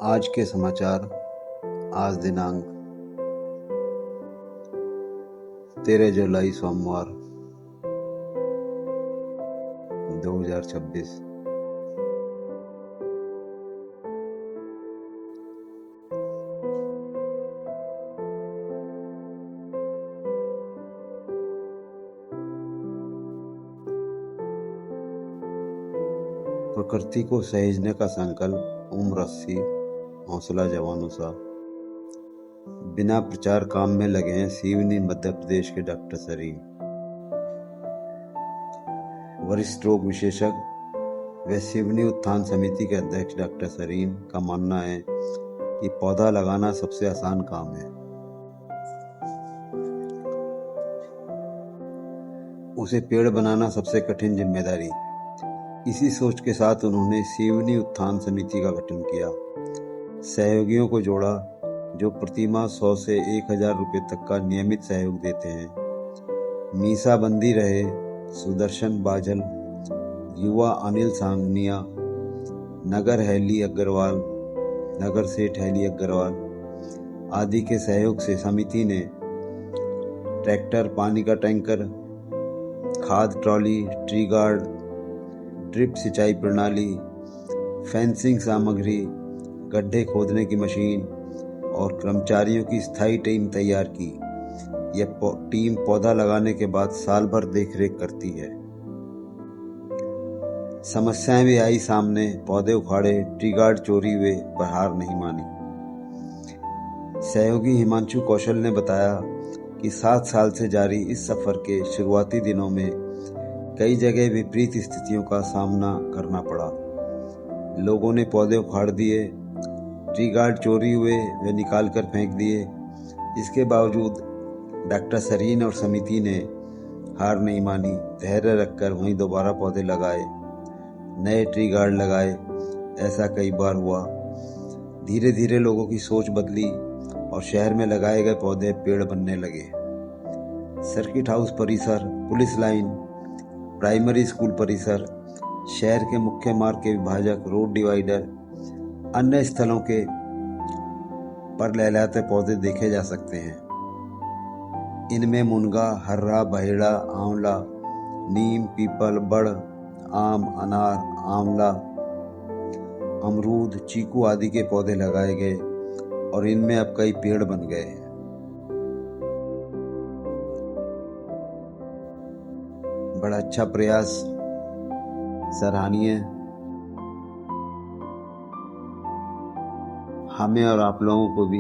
आज के समाचार। आज दिनांक 13 जुलाई सोमवार 2026। प्रकृति को सहेजने का संकल्प, उम्र 80, हौसला जवानों सा। बिना प्रचार काम में लगे हैं सिवनी मध्य प्रदेश के डॉक्टर सरीम। वरिष्ठ रोग विशेषज्ञ व सिवनी उत्थान समिति के अध्यक्ष डॉक्टर सरीम का मानना है कि पौधा लगाना सबसे आसान काम है, उसे पेड़ बनाना सबसे कठिन जिम्मेदारी। इसी सोच के साथ उन्होंने सिवनी उत्थान समिति का गठन किया, सहयोगियों को जोड़ा जो प्रतिमाह 100 से 1000 रुपये तक का नियमित सहयोग देते हैं। मीसा बंदी रहे, सुदर्शन बाजल, युवा अनिल सांगनिया, नगर हैली अग्रवाल, नगर सेठ हैली अग्रवाल आदि के सहयोग से समिति ने ट्रैक्टर, पानी का टैंकर, खाद ट्रॉली, ट्री गार्ड, ड्रिप सिंचाई प्रणाली, फेंसिंग सामग्री, गड्ढे खोदने की मशीन और कर्मचारियों की स्थायी टीम तैयार की। यह टीम पौधा लगाने के बाद साल भर देखरेख करती है। समस्याएं भी आई सामने, पौधे उखाड़े, ट्री गार्ड चोरी हुए, पर हार नहीं मानी। सहयोगी हिमांशु कौशल ने बताया कि 7 साल से जारी इस सफर के शुरुआती दिनों में कई जगह विपरीत स्थितियों का सामना करना पड़ा। लोगों ने पौधे उखाड़ दिए, ट्री गार्ड चोरी हुए वे निकाल कर फेंक दिए। इसके बावजूद डॉक्टर सरीन और समिति ने हार नहीं मानी, धैर्य रखकर वहीं दोबारा पौधे लगाए, नए ट्री गार्ड लगाए। ऐसा कई बार हुआ। धीरे धीरे लोगों की सोच बदली और शहर में लगाए गए पौधे पेड़ बनने लगे। सर्किट हाउस परिसर, पुलिस लाइन, प्राइमरी स्कूल परिसर, शहर के मुख्य मार्ग के विभाजक, रोड डिवाइडर, अन्य स्थलों के पर लहलहाते पौधे देखे जा सकते हैं। इनमें मुनगा, हर्रा, बहेड़ा, आंवला, नीम, पीपल, बड़, आम, अनार, आंवला, अमरूद, चीकू आदि के पौधे लगाए गए और इनमें अब कई पेड़ बन गए हैं। बड़ा अच्छा प्रयास, सराहनीय। हमें और आप लोगों को भी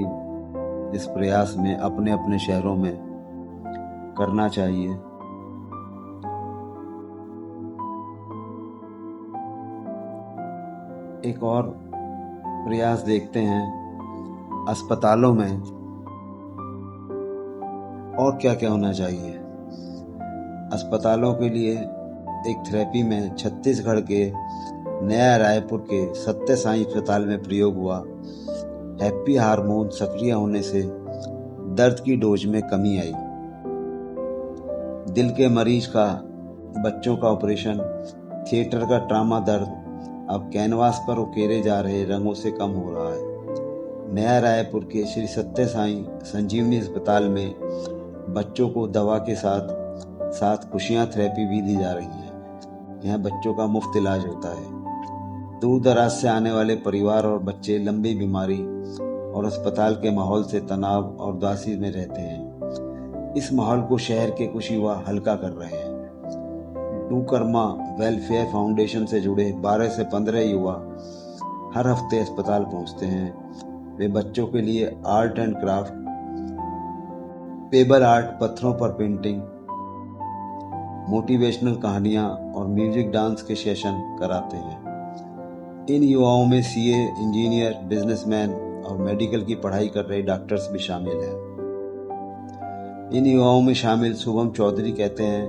इस प्रयास में अपने अपने शहरों में करना चाहिए। एक और प्रयास देखते हैं, अस्पतालों में और क्या क्या होना चाहिए। अस्पतालों के लिए एक थेरेपी में छत्तीसगढ़ के नया रायपुर के सत्य साई अस्पताल में प्रयोग हुआ। हैप्पी हार्मोन सक्रिय होने से दर्द की डोज में कमी आई। दिल के मरीज का, बच्चों का ऑपरेशन, थिएटर का ट्रामा दर्द अब कैनवास पर उकेरे जा रहे रंगों से कम हो रहा है। नया रायपुर के श्री सत्य साई संजीवनी अस्पताल में बच्चों को दवा के साथ साथ खुशियां थेरेपी भी दी जा रही है। यहाँ बच्चों का मुफ्त इलाज होता है। दूर दराज से आने वाले परिवार और बच्चे लंबी बीमारी और अस्पताल के माहौल से तनाव और उदासी में रहते हैं। इस माहौल को शहर के कुछ युवा हल्का कर रहे हैं। डूकर्मा वेलफेयर फाउंडेशन से जुड़े 12 से 15 युवा हर हफ्ते अस्पताल पहुंचते हैं। वे बच्चों के लिए art and craft, paper art, पत्थरों पर पेंटिंग, मोटिवेशनल कहानियां और म्यूजिक डांस के सेशन कराते हैं। इन युवाओं में सीए, इंजीनियर, बिजनेसमैन और मेडिकल की पढ़ाई कर रहे डॉक्टर्स भी शामिल हैं। इन युवाओं में शामिल शुभम चौधरी कहते हैं,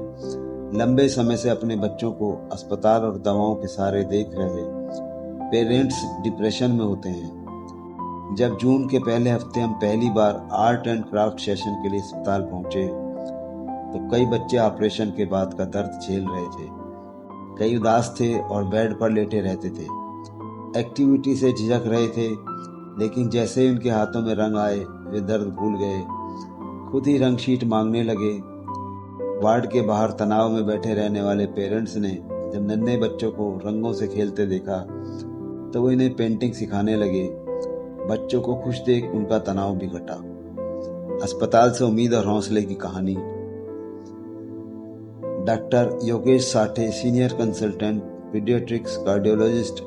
लंबे समय से अपने बच्चों को अस्पताल और दवाओं के सहारे देख रहे पेरेंट्स डिप्रेशन में होते हैं। जब जून के पहले हफ्ते हम पहली बार आर्ट एंड क्राफ्ट सेशन के लिए अस्पताल पहुंचे तो कई बच्चे ऑपरेशन के बाद का दर्द झेल रहे थे। कई उदास थे और बेड पर लेटे रहते थे। एक्टिविटी से झिझक रहे थे लेकिन जैसे ही उनके हाथों में रंग आए वे दर्द भूल गए, खुद ही रंग शीट मांगने लगे। वार्ड के बाहर तनाव में बैठे रहने वाले पेरेंट्स ने जब नन्हे बच्चों को रंगों से खेलते देखा तो वो इन्हें पेंटिंग सिखाने लगे। बच्चों को खुश देख उनका तनाव भी घटा। अस्पताल से उम्मीद और हौसले की कहानी। Doctor Yogesh Sathe, senior consultant paediatrics cardiologist,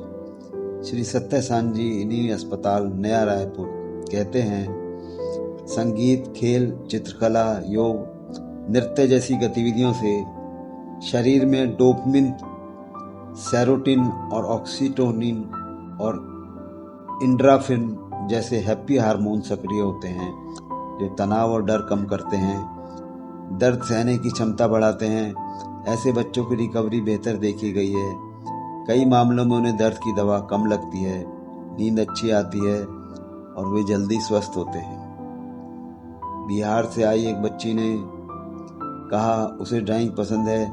Shri सत्य संजीवनी अस्पताल, नया रायपुर, कहते हैं, संगीत, खेल, चित्रकला, योग, नृत्य जैसी गतिविधियों से शरीर में डोपामिन, सेरोटिन और ऑक्सीटोसिन और एंडोर्फिन जैसे हैप्पी हार्मोन सक्रिय होते हैं जो तनाव और डर कम करते हैं, दर्द सहने की क्षमता बढ़ाते हैं। ऐसे बच्चों की रिकवरी बेहतर देखी गई है। कई मामलों में उन्हें दर्द की दवा कम लगती है, नींद अच्छी आती है और वे जल्दी स्वस्थ होते हैं। बिहार से आई एक बच्ची ने कहा उसे ड्राइंग पसंद है।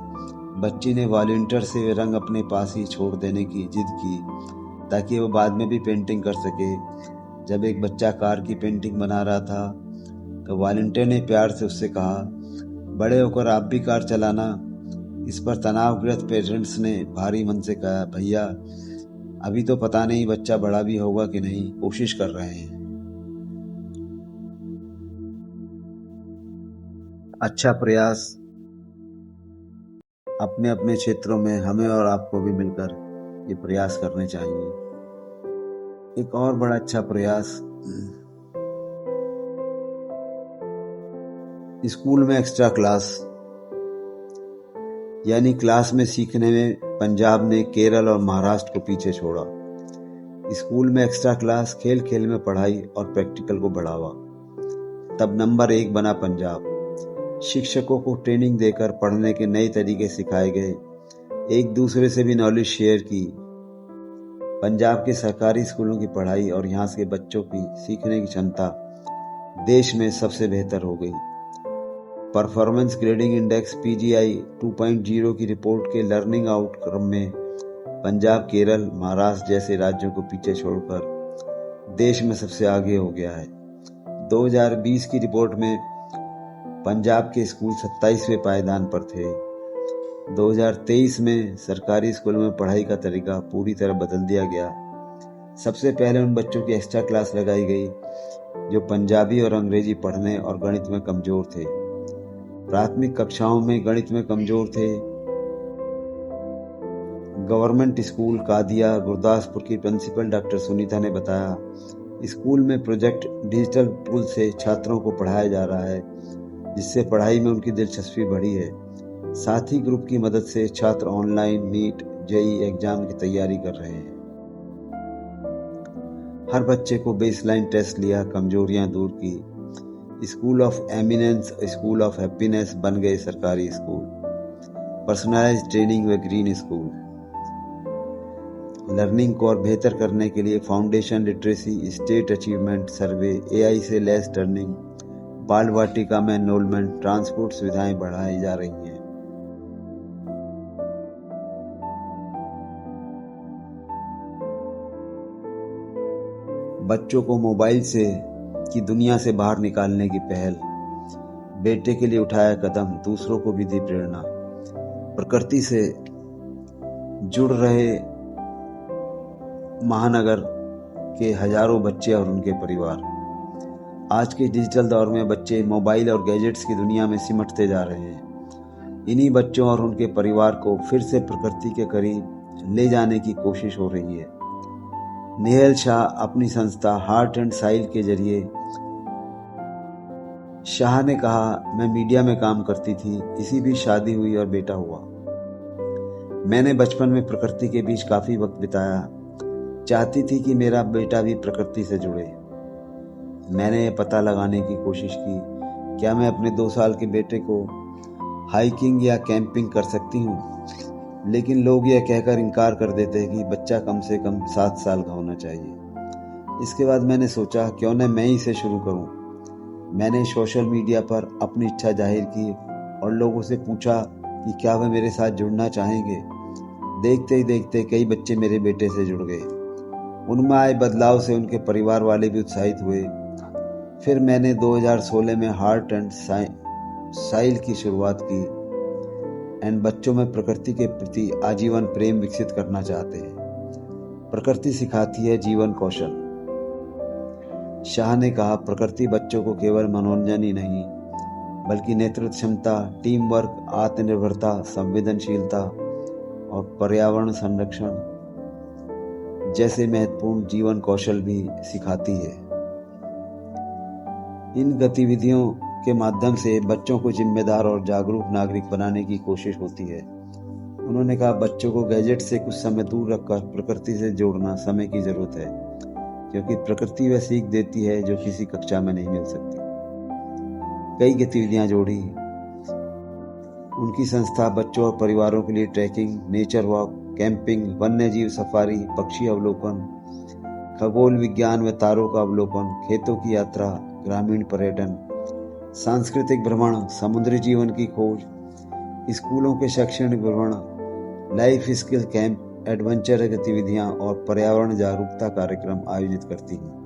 बच्ची ने वॉलंटियर से वे रंग अपने पास ही छोड़ देने की जिद की ताकि वो बाद में भी पेंटिंग कर सके। जब एक बच्चा कार की पेंटिंग बना रहा था तो वॉलंटियर ने प्यार से उससे कहा, बड़े होकर आप भी कार चलाना। इस पर तनावग्रस्त पेरेंट्स ने भारी मन से कहा, भैया अभी तो पता नहीं बच्चा बड़ा भी होगा कि नहीं, कोशिश कर रहे हैं। अच्छा प्रयास। अपने अपने क्षेत्रों में हमें और आपको भी मिलकर ये प्रयास करने चाहिए। एक और बड़ा अच्छा प्रयास, स्कूल में एक्स्ट्रा क्लास, यानी क्लास में सीखने में पंजाब ने केरल और महाराष्ट्र को पीछे छोड़ा। स्कूल में एक्स्ट्रा क्लास, खेल खेल में पढ़ाई और प्रैक्टिकल को बढ़ावा। तब नंबर 1 बना पंजाब। शिक्षकों को ट्रेनिंग देकर पढ़ने के नए तरीके सिखाए गए, एक दूसरे से भी नॉलेज शेयर की। पंजाब के सरकारी स्कूलों की पढ़ाई और यहाँ के बच्चों की सीखने की क्षमता देश में सबसे बेहतर हो गई। परफॉर्मेंस ग्रेडिंग इंडेक्स PGI 2.0 की रिपोर्ट के लर्निंग आउटकम में पंजाब, केरल, महाराष्ट्र जैसे राज्यों को पीछे छोड़कर देश में सबसे आगे हो गया है। 2020 की रिपोर्ट में पंजाब के स्कूल 27वें पायदान पर थे। 2023 में सरकारी स्कूलों में पढ़ाई का तरीका पूरी तरह बदल दिया गया। सबसे पहले उन बच्चों की एक्स्ट्रा क्लास लगाई गई जो पंजाबी और अंग्रेजी पढ़ने और गणित में कमजोर थे। प्राथमिक कक्षाओं में गणित में कमजोर थे। गवर्नमेंट स्कूल कादिया, गुरदासपुर की प्रिंसिपल डॉक्टर सुनीता ने बताया, स्कूल में प्रोजेक्ट डिजिटल टूल से छात्रों को पढ़ाया जा रहा है, जिससे पढ़ाई में उनकी दिलचस्पी बढ़ी है। साथ ही ग्रुप की मदद से छात्र ऑनलाइन नीट, JEE एग्जाम की तैयारी कर रहे हैं। हर बच्चे को बेसलाइन टेस्ट लिया, कमजोरियां दूर की। School of eminence, school of happiness बन गए सरकारी स्कूल। पर्सनलाइज्ड ट्रेनिंग व ग्रीन स्कूल। लर्निंग को और बेहतर करने के लिए फाउंडेशन लिटरेसी, स्टेट अचीवमेंट सर्वे, AI से लेस टर्निंग, बाल वाटिका में एनरोलमेंट, ट्रांसपोर्ट सुविधाएं बढ़ाई जा रही हैं। बच्चों को मोबाइल से की दुनिया से बाहर निकालने की पहल। बेटे के लिए उठाया कदम, दूसरों को भी दी प्रेरणा। प्रकृति से जुड़ रहे महानगर के हजारों बच्चे और उनके परिवार। आज के डिजिटल दौर में बच्चे मोबाइल और गैजेट्स की दुनिया में सिमटते जा रहे हैं। इन्हीं बच्चों और उनके परिवार को फिर से प्रकृति के करीब ले जाने की कोशिश हो रही है। नेहल शाह अपनी संस्था हार्ट एंड साइल के जरिए। शाह ने कहा, मैं मीडिया में काम करती थी, इसी बीच शादी हुई और बेटा हुआ। मैंने बचपन में प्रकृति के बीच काफी वक्त बिताया, चाहती थी कि मेरा बेटा भी प्रकृति से जुड़े। मैंने ये पता लगाने की कोशिश की, क्या मैं अपने 2 साल के बेटे को हाइकिंग या कैंपिंग कर सकती हूँ, लेकिन लोग यह कहकर इनकार कर देते हैं कि बच्चा कम से कम 7 साल का होना चाहिए। इसके बाद मैंने सोचा, क्यों न मैं ही से शुरू करूं। मैंने सोशल मीडिया पर अपनी इच्छा जाहिर की और लोगों से पूछा कि क्या वे मेरे साथ जुड़ना चाहेंगे। देखते ही देखते कई बच्चे मेरे बेटे से जुड़ गए। उनमें आए बदलाव से उनके परिवार वाले भी उत्साहित हुए। फिर मैंने 2016 में हार्ट एंड साइल की शुरुआत की एंड बच्चों में प्रकृति के प्रति आजीवन प्रेम विकसित करना चाहते हैं। प्रकृति सिखाती है जीवन कौशल। शाह ने कहा, प्रकृति बच्चों को केवल मनोरंजन ही नहीं बल्कि नेतृत्व क्षमता, टीम वर्क, आत्मनिर्भरता, संवेदनशीलता और पर्यावरण संरक्षण जैसे महत्वपूर्ण जीवन कौशल भी सिखाती है। इन गतिविधियों के माध्यम से बच्चों को जिम्मेदार और जागरूक नागरिक बनाने की कोशिश होती है। उन्होंने कहा, बच्चों को गैजेट से कुछ समय दूर रखकर प्रकृति से जोड़ना समय की जरूरत है, क्योंकि प्रकृति वह सीख देती है जो किसी कक्षा में नहीं मिल सकती। कई गतिविधियां जोड़ी। उनकी संस्था बच्चों और परिवारों के लिए ट्रैकिंग, नेचर वॉक, कैंपिंग, वन्य जीव सफारी, पक्षी अवलोकन, खगोल विज्ञान व तारों का अवलोकन, खेतों की यात्रा, ग्रामीण पर्यटन, सांस्कृतिक भ्रमण, समुद्री जीवन की खोज, स्कूलों के शैक्षणिक भ्रमण, लाइफ स्किल कैंप, एडवेंचर गतिविधियां और पर्यावरण जागरूकता कार्यक्रम आयोजित करती हैं।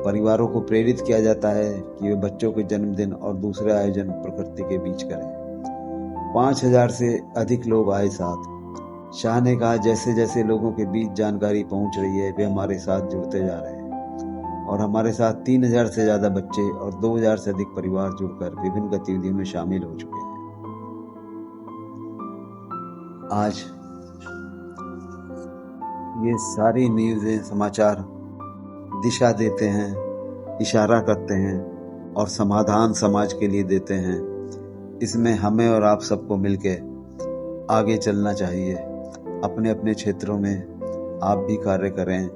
परिवारों को प्रेरित किया जाता है कि वे बच्चों के जन्मदिन और दूसरे आयोजन प्रकृति के बीच करें। 5000 से अधिक लोग आए साथ। शाह ने कहा, जैसे जैसे लोगों के बीच जानकारी पहुंच रही है वे हमारे साथ जुड़ते जा रहे हैं और हमारे साथ 3000 से ज्यादा बच्चे और 2000 से अधिक परिवार जुड़कर विभिन्न गतिविधियों में शामिल हो चुके हैं। आज ये सारी न्यूज़ें, समाचार दिशा देते हैं, इशारा करते हैं और समाधान समाज के लिए देते हैं। इसमें हमें और आप सबको मिलकर आगे चलना चाहिए। अपने अपने क्षेत्रों में आप भी कार्य करें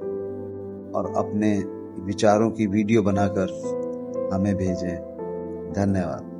और अपने विचारों की वीडियो बनाकर हमें भेजें। धन्यवाद।